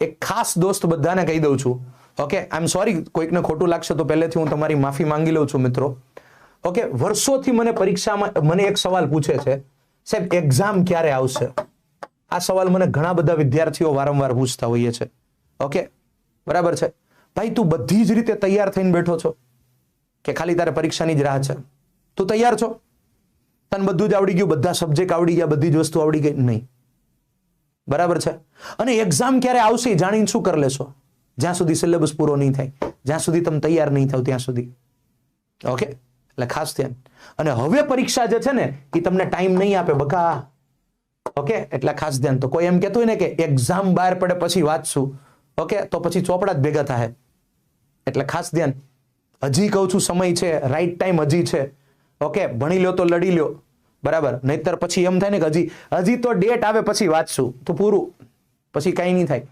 એક ખાસ દોસ્ત બધાને કહી દઉં છું. ઓકે, આઈ એમ સોરી, કોઈકને ખોટું લાગશે તો પહેલેથી હું તમારી માફી માંગી લઉં છું મિત્રો. ઓકે, વર્ષોથી મને પરીક્ષામાં મને એક સવાલ પૂછે છે, સાહેબ એક્ઝામ ક્યારે આવશે? આ સવાલ મને ઘણા બધા વિદ્યાર્થીઓ વારંવાર પૂછતા હોઈએ છે. ઓકે, બરાબર છે ભાઈ, તું બધી જ રીતે તૈયાર થઈને બેઠો છો કે ખાલી તારે પરીક્ષાની જ રાહ છે? તું તૈયાર છો? તને બધું જ આવડી ગયું, બધા સબ્જેક્ટ આવડી ગયા, બધી જ વસ્તુ આવડી ગઈ? નહીં. બરાબર છે. અને એક્ઝામ ક્યારે આવશે જાણીને શું કરી લેશો? જ્યાં સુધી સિલેબસ પૂરો નહીં થાય, જ્યાં સુધી તમે તૈયાર નહીં થાવ ત્યાં સુધી. ઓકે, એટલે ખાસ ધ્યાન. અને હવે પરીક્ષા જે છે ને એ તમને ટાઈમ નહીં આપે બકા. ઓકે, એટલે ખાસ ધ્યાન. તો કોઈ એમ કહેતું હોય ને કે એક્ઝામ બહાર પડે પછી વાંચશું, ઓકે, તો પછી ચોપડા જ ભેગા થાય. એટલે ખાસ ધ્યાન. હજી કહું છું, સમય છે, રાઈટ ટાઈમ હજી છે. ઓકે, ભણી લો તો લડી લ્યો, બરાબર. નહીતર પછી એમ થાય ને કે હજી તો ડેટ આવે પછી વાંચશું, તો પૂરું, પછી કઈ નહીં થાય.